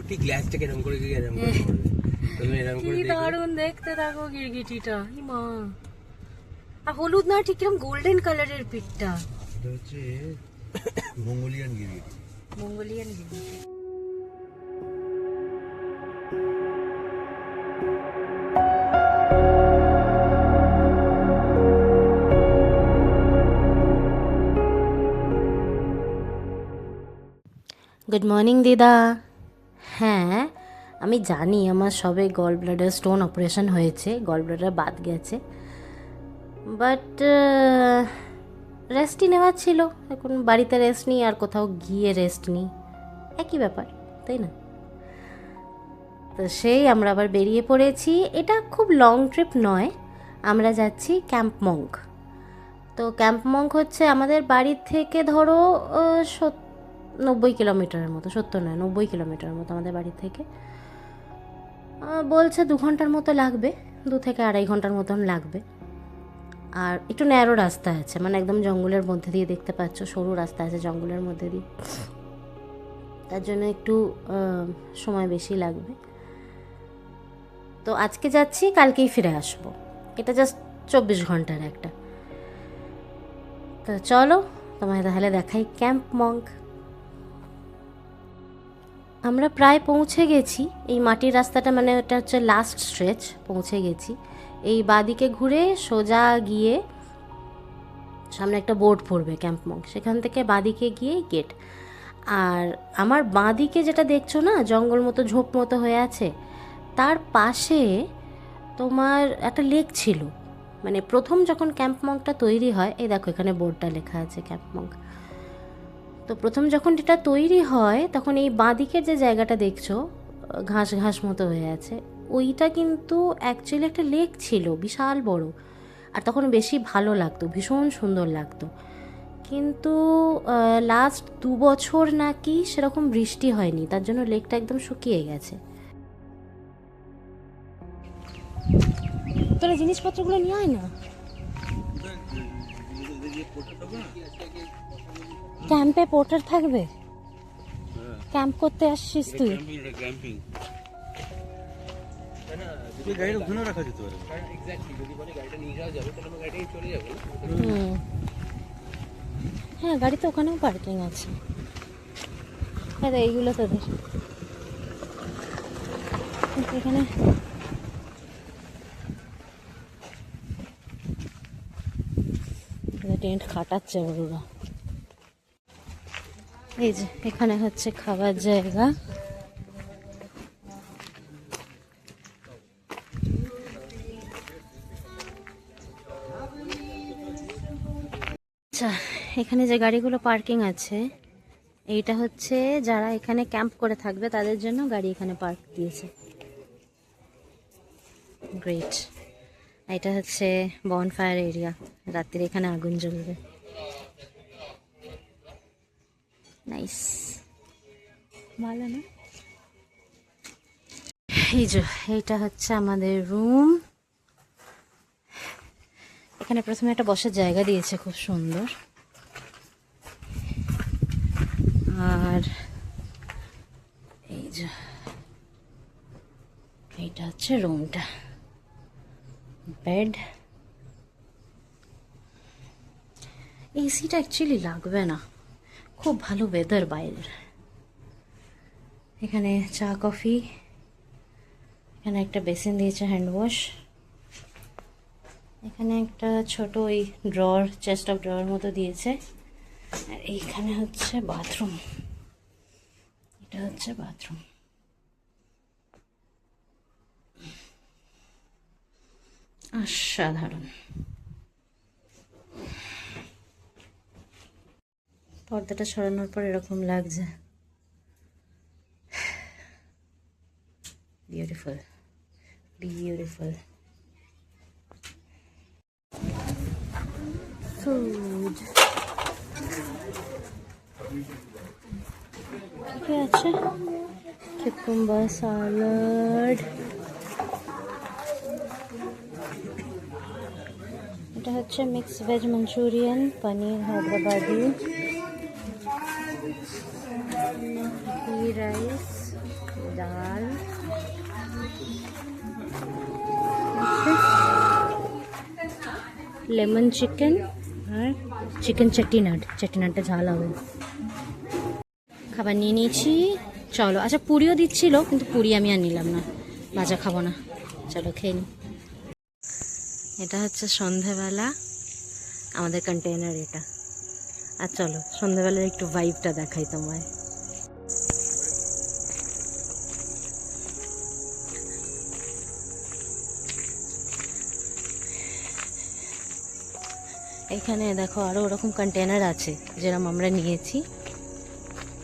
ঠিক গ্লাসটাকে এরকম করে এরকম করে করবে। তুমি এরকম করে কি দেখবে। দারুণ দেখতে থাকো গিরগিটিটা, ই মা। আর হলুদ না, ঠিক কিরকম গোল্ডেন কালারের পিঠটা। এটা হচ্ছে মঙ্গোলিয়ান গিরগিটি। মঙ্গোলিয়ান গিরগিটি। গুড মর্নিং দিদা। হ্যাঁ, আমি জানি আমার সবে গল ব্লাডার স্টোন অপারেশন হয়েছে, গল ব্লাডার বাদ গেছে, বাট রেস্টই নেওয়ার ছিল। এখন বাড়িতে রেস্ট নিই আর কোথাও গিয়ে রেস্ট নিই, একই ব্যাপার, তাই না? তো সেই আমরা আবার বেরিয়ে পড়েছি। এটা খুব লং ট্রিপ নয়, আমরা যাচ্ছি ক্যাম্প মঙ্ক। তো ক্যাম্প মঙ্ক হচ্ছে আমাদের বাড়ির থেকে ধরো 90 কিলোমিটারের মতো, 70 নয় 90 কিলোমিটারের মতো আমাদের বাড়ি থেকে। বলছে 2 ঘন্টার মতো লাগবে, 2 থেকে 2.5 ঘন্টার মতন লাগবে। আর একটু ন্যারো রাস্তা আছে, মানে একদম জঙ্গলের মধ্যে দিয়ে, দেখতে পাচ্ছ সরু রাস্তা আছে জঙ্গলের মধ্যে দিয়ে, তার জন্য একটু সময় বেশি লাগবে। তো আজকে যাচ্ছি, কালকেই ফিরে আসবো। এটা জাস্ট 24 ঘন্টার একটা। তো চলো তোমায় তাহলে দেখাই ক্যাম্প মঙ্ক। আমরা প্রায় পৌঁছে গেছি। এই মাটির রাস্তাটা, মানে ওটা হচ্ছে লাস্ট স্ট্রেচ, পৌঁছে গেছি। এই বাঁদিকে ঘুরে সোজা গিয়ে সামনে একটা বোর্ড পড়বে ক্যাম্প মঙ্ক, সেখান থেকে বাঁদিকে গিয়ে গেট। আর আমার বাঁদিকে যেটা দেখছো না, জঙ্গল মতো ঝোপ মতো হয়ে আছে, তার পাশে তোমার একটা লেক ছিল। মানে প্রথম যখন ক্যাম্প মঙ্কটা তৈরি হয়, এই দেখো এখানে বোর্ডটা লেখা আছে ক্যাম্প মঙ্ক। তো প্রথম যখন এটা তৈরি হয়, তখন এই বাঁদিকের যে জায়গাটা দেখছো ঘাস ঘাস মতো হয়ে আছে, ওইটা কিন্তু অ্যাকচুয়ালি একটা লেক ছিল, বিশাল বড়। আর তখন বেশি ভালো লাগতো, ভীষণ সুন্দর লাগতো। কিন্তু লাস্ট 2 বছর নাকি সেরকম বৃষ্টি হয়নি, তার জন্য লেকটা একদম শুকিয়ে গেছে। তোরা জিনিসপত্রগুলো নিয়ে আয় না। ক্যাম্পে পোর্টার থাকবে, ক্যাম্প করতে আসছিস তুই। ক্যাম্পিং তুই গাড়িটা ওখানে রাখা যেতে পারে। এক্স্যাক্টলি, যদি বলে গাড়িটা নিয়ে যাওয়া যাবে তাহলে আমরা গাড়িটাই চলে যাবো। হ্যাঁ, গাড়ি তো ওখানেও পার্কিং আছে। হ্যাঁ, এইগুলো তোদের এখানে। টেন্ট খাটাচ্ছে ওরা। এই যে এখানে হচ্ছে খাবার জায়গা। আচ্ছা, এখানে যে গাড়িগুলো পার্কিং আছে, এইটা হচ্ছে যারা এখানে ক্যাম্প করে থাকবে তাদের জন্য গাড়ি এখানে পার্ক দিয়েছে। গ্রেট। এটা হচ্ছে বনফায়ার এরিয়া, রাত্রে এখানে আগুন জ্বলবে। নাইস, ভালো না? এই যে এইটা হচ্ছে আমাদের রুম। এখানে প্রথমে একটা বসার জায়গা দিয়েছে, খুব সুন্দর। আর এই যে এইটা হচ্ছে রুমটা, বেড। এসিটা অ্যাকচুয়ালি লাগবে না, খুব ভালো ওয়েদার বাইরের। এখানে চা কফি, এখানে একটা বেসিন দিয়েছে হ্যান্ড ওয়াশ, এখানে একটা ছোট ওই ড্রয়ার, চেস্ট অফ ড্রয়ার মতো দিয়েছে। আর এইখানে হচ্ছে বাথরুম, এটা হচ্ছে বাথরুম। অসাধারণ। পর্দাটা সরানোর পর এরকম লাগছে, বিউটিফুল বিউটিফুল। ফুড কি আছে? cucumber salad, এটা হচ্ছে মিক্স ভেজ মাঞ্চুরিয়ান, পনির হায়দ্রাবাদি, ঘি রাইস, ডাল, লেমন চিকেন আর চিকেন চেটিনাট। চেটিনাটটা ঝাল হবে। খাবার নিয়ে নিয়েছি, চলো। আচ্ছা পুরিও দিচ্ছিল, কিন্তু পুরি আমি আর নিলাম না, ভাজা খাবো না। চলো খেয়ে নিই। এটা হচ্ছে সন্ধেবেলা আমাদের কন্টেনার এটা। আর চলো সন্ধেবেলার একটু ভাইবটা দেখাই তোমায়। এখানে দেখো আরো ওরকম কন্টেনার আছে, যেরকম আমরা নিয়েছি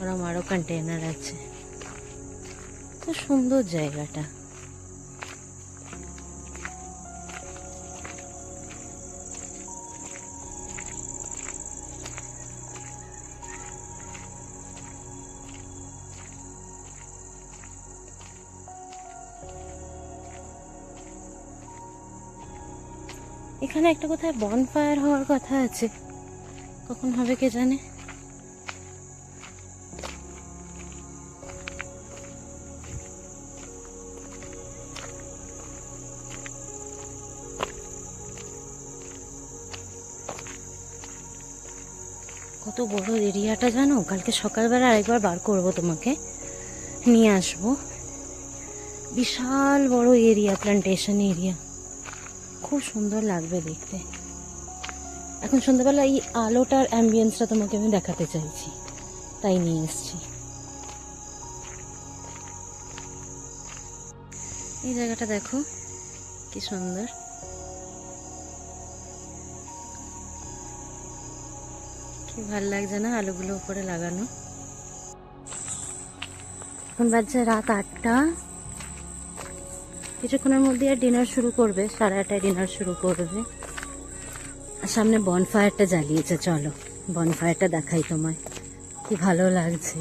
ওরকম আরো কন্টেনার আছে। খুব সুন্দর জায়গাটা। এখানে একটা কোথায় বনফায়ার হওয়ার কথা আছে, কখন হবে কে জানে। কত বড় এরিয়াটা জানো? কালকে সকালবেলা আরেকবার বার করব, তোমাকে নিয়ে আসবো। বিশাল বড় এরিয়া, প্ল্যান্টেশন এরিয়া, খুব সুন্দর লাগবে দেখতে। এখন সন্ধ্যাবেলা এই আলোটার অ্যাম্বিয়েন্সটা তোমাকে আমি দেখাতে চাইছি, তাই নিয়ে এসেছি। এই জায়গাটা দেখো কি সুন্দর। কি ভাল লাগছে না আলোগুলো উপরে লাগানো। এখন বাজছে রাত 8টা। কিছুক্ষণের মধ্যে আর ডিনার শুরু করবে, 8:30টায় ডিনার শুরু করবে। আর সামনে বনফায়ারটা জ্বালিয়েছে, চলো বনফায়ারটা দেখাই তোমায়, কি ভালো লাগছে।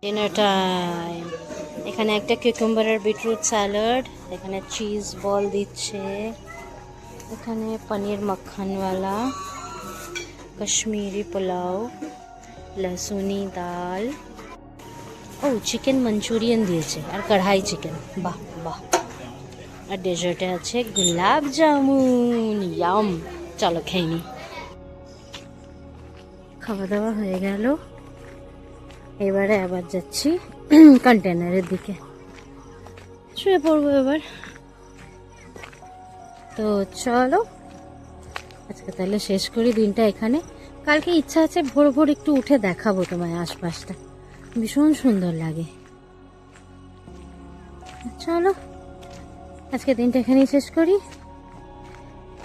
Dinner time. এখানে একটা কিউকাম্বার আর বিটরুট স্যালাড, এখানে চিজ বল দিচ্ছে, এখানে পনির মক্খনওয়ালা, কাশ্মীরি পোলাও, লহসুনি ডাল, ও চিকেন মাঞ্চুরিয়ান দিয়েছে আর কড়াই চিকেন। বাহ বাহ। আর ডেজার্টে আছে গোলাপ জামুন। ইয়াম। চলো খেয়ে নি। খাওয়া দাওয়া হয়ে গেল, এবারে আবার যাচ্ছি কন্টেনারের দিকে, শুয়ে পড়বো এবার। তো চলো আজকে তাহলে শেষ করি দিনটা এখানে। কালকে ইচ্ছা আছে ভোর ভোর একটু উঠে দেখাবো তোমায় আশপাশটা, ভীষণ সুন্দর লাগে। চলো আজকে দিনটা এখানেই শেষ করি।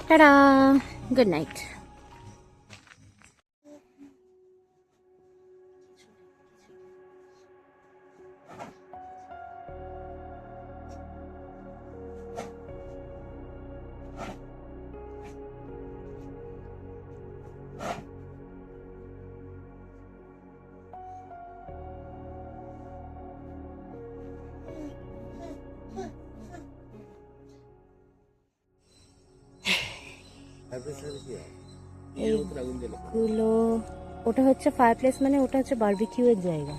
Tata, good night. এইগুলো, ওটা হচ্ছে ফায়ারপ্লেস, মানে ওটা হচ্ছে বারবিকিউ এর জায়গা।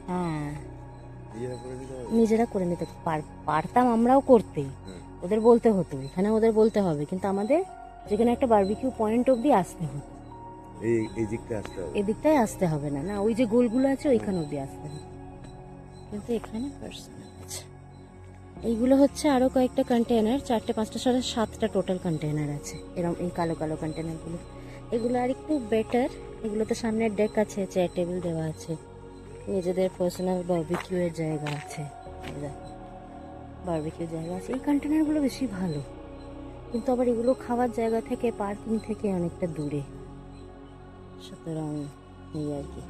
হ্যাঁ নিজেরা করে নিতে পারতাম আমরাও করতে, ওদের বলতে হতো, এখানে ওদের বলতে হবে, কিন্তু আমাদের যেখানে একটা বারবিকিউ পয়েন্ট অবধি আসতে হতো। এই দিকটা আসতে হবে। এদিকটায় আসতে হবে না, না ওই যে গোলগুলো আছে ওইখানে অব্দি আসতে হবে, কিন্তু এখানে পার্সোনাল আছে। এইগুলো হচ্ছে আরও কয়েকটা কন্টেনার, 4টে 5টা 7টা টোটাল কন্টেনার আছে এরকম, এই কালো কালো কন্টেনারগুলো। এগুলো আর একটু বেটার, এগুলোতে সামনে ডেক আছে, চেয়ার টেবিল দেওয়া আছে, নিজেদের পার্সোনাল বারবিকিউ এর জায়গা আছে, বারবিকিউ জায়গা আছে। এই কন্টেনারগুলো বেশি ভালো, কিন্তু আবার এগুলো খাওয়ার জায়গা থেকে পার্কিং থেকে অনেকটা দূরে, সুতরাং এই আর কি।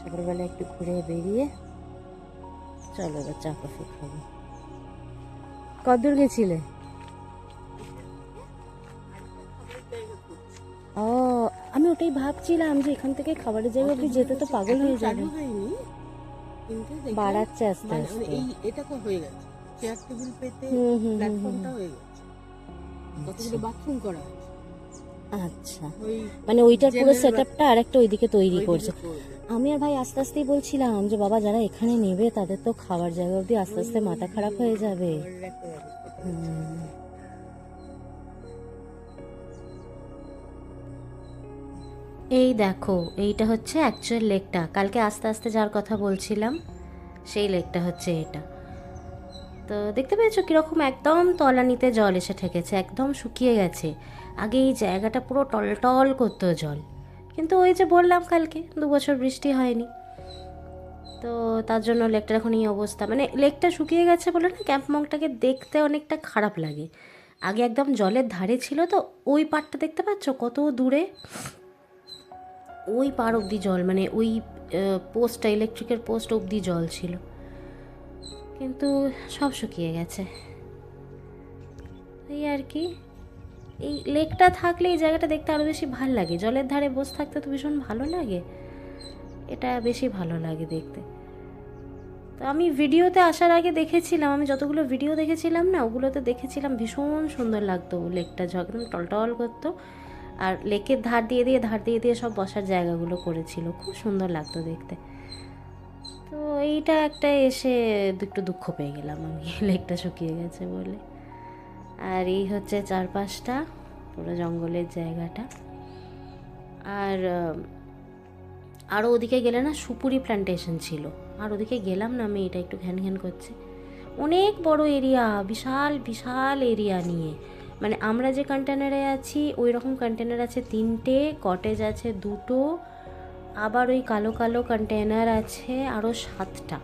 সকালবেলা একটু ঘুরে বেরিয়ে চলো এবার চা কফি খাবো। কতদূর গেছিলে? ও, আমি ওটাই ভাবছিলাম যে এখান থেকে খাবারের জায়গা অব্দি যেতে তো পাগল হয়ে যাবে। বাড়াচ্ছে আস্তে আস্তে। এটা তো হয়ে গেছে, চেয়ার টেবিল পেতে প্ল্যাটফর্মটা হয়ে গেছে, কতগুলো বাথরুম করা আছে। আচ্ছা, মানে ওইটার পুরো সেটআপটা আর একটা ওইদিকে তৈরি করছে। আমি আর ভাই আস্তে আস্তেই বলছিলাম যে বাবা যারা এখানে নেবে তাদের তো খাবার জায়গা অব্দি আস্তে আস্তে মাথা খারাপ হয়ে যাবে। এই দেখো, এইটা হচ্ছে অ্যাকচুয়াল লেকটা, কালকে আস্তে আস্তে যার কথা বলছিলাম সেই লেকটা হচ্ছে এটা। তো দেখতে পেয়েছো কীরকম একদম তলানিতে জল এসে ঠেকেছে, একদম শুকিয়ে গেছে। আগে এই জায়গাটা পুরো টলটল করতো জল, কিন্তু ওই যে বললাম কালকে 2 বছর বৃষ্টি হয়নি, তো তার জন্য লেকটার এখন এই অবস্থা। মানে লেকটা শুকিয়ে গেছে বলে না ক্যাম্পমংটাকে দেখতে অনেকটা খারাপ লাগে। আগে একদম জলের ধারে ছিল, তো ওই পাড়টা দেখতে পাচ্ছ কত দূরে, ওই পাড় অবধি জল, মানে ওই পোস্টটা, ইলেকট্রিকের পোস্ট অবধি জল ছিল, কিন্তু সব শুকিয়ে গেছে। এই আর কি, এই লেকটা থাকলে এই জায়গাটা দেখতে আরও বেশি ভালো লাগে, জলের ধারে বসে থাকতে তো ভীষণ ভালো লাগে, এটা বেশি ভালো লাগে দেখতে। তো আমি ভিডিওতে আসার আগে দেখেছিলাম, আমি যতগুলো ভিডিও দেখেছিলাম না ওগুলোতে দেখেছিলাম ভীষণ সুন্দর লাগতো লেকটা, একদম টলটল করতো, আর লেকের ধার দিয়ে দিয়ে সব বসার জায়গাগুলো করেছিল, খুব সুন্দর লাগতো দেখতে। তো এইটা একটা এসে একটু দুঃখ পেয়ে গেলাম আমি লেকটা শুকিয়ে গেছে বলে। আর এই হচ্ছে চারপাশটা পুরো জঙ্গলের জায়গাটা। আর আরও ওদিকে গেলে না সুপুরি প্ল্যান্টেশন ছিল, আর ওদিকে গেলাম না আমি, এটা একটু ঘ্যান ঘ্যান করছে। অনেক বড় এরিয়া, বিশাল বিশাল এরিয়া নিয়ে, মানে আমরা যে কন্টেনারে আছি ওই রকম কন্টেনার আছে 3টে, কটেজ আছে 2টো, আবার ওই কালো কালো কন্টেনার আছে আরও 7টা,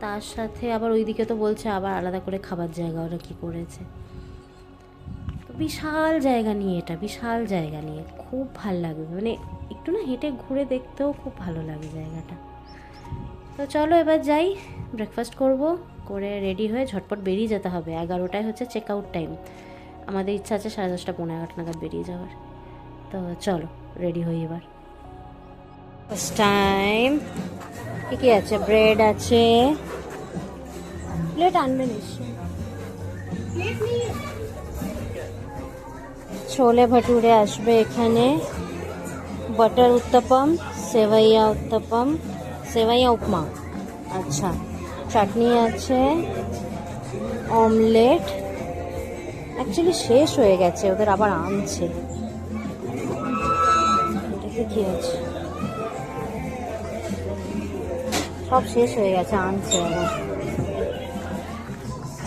তার সাথে আবার ওইদিকে তো বলছে আবার আলাদা করে খাবার জায়গা ওরা কী করেছে। তো বিশাল জায়গা নিয়ে, এটা বিশাল জায়গা নিয়ে খুব ভাল লাগবে, মানে একটু না হেঁটে ঘুরে দেখতেও খুব ভালো লাগে জায়গাটা। তো চলো এবার যাই, ব্রেকফাস্ট করব, করে রেডি হয়ে ঝটপট বেরিয়ে যেতে হবে। 11টায় হচ্ছে চেক আউট টাইম, আমাদের ইচ্ছা আছে 10:30 পৌনে 11 নাগাদ বেরিয়ে যাওয়ার। তো চলো রেডি হই এবার। ফার্স্ট টাইম কী আছে, ব্রেড আছে, প্লেট আনবে নিশ্চয়ই, ছোলে ভটুরে আসবে এখানে, বাটার উত্তপম, সেভাইয়া উপমা, আচ্ছা চাটনি আছে, অমলেট, অ্যাকচুয়ালি শেষ হয়ে গেছে ওদের, আবার আনছে, এটাতে কি আছে, সব শেষ হয়ে গেছে, আনছে আবার।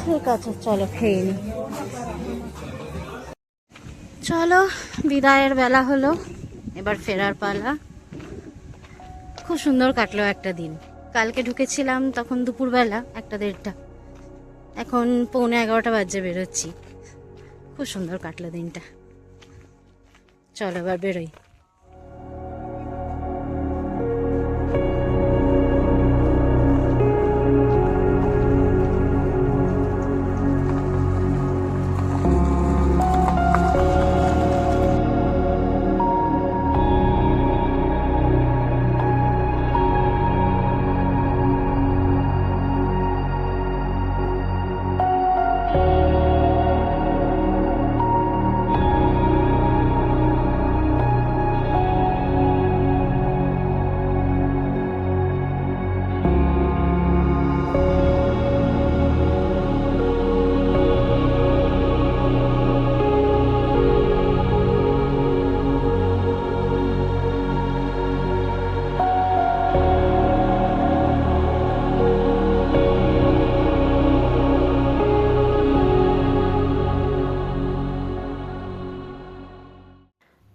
ঠিক আছে চলো খেয়ে নি। চলো বিদায়ের বেলা হলো, এবার ফেরার পালা। খুব সুন্দর কাটলো একটা দিন, কালকে ঢুকেছিলাম তখন দুপুরবেলা 1টা-1:30, এখন পৌনে 11টা বাজে বেরোচ্ছি। খুব সুন্দর কাটলো দিনটা, চলো এবার বেরোই।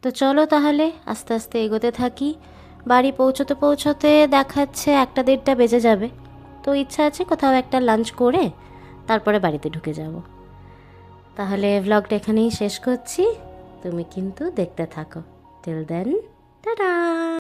তো চলো তাহলে আস্তে আস্তে এগোতে থাকি। বাড়ি পৌঁছতে পৌঁছতে দেখাচ্ছে 1-1:30 বেজে যাবে। তো ইচ্ছা আছে কোথাও একটা লাঞ্চ করে তারপরে বাড়িতে ঢুকে যাব। তাহলে ভ্লগটা এখানেই শেষ করছি, তুমি কিন্তু দেখতে থাকো। Till then, tata.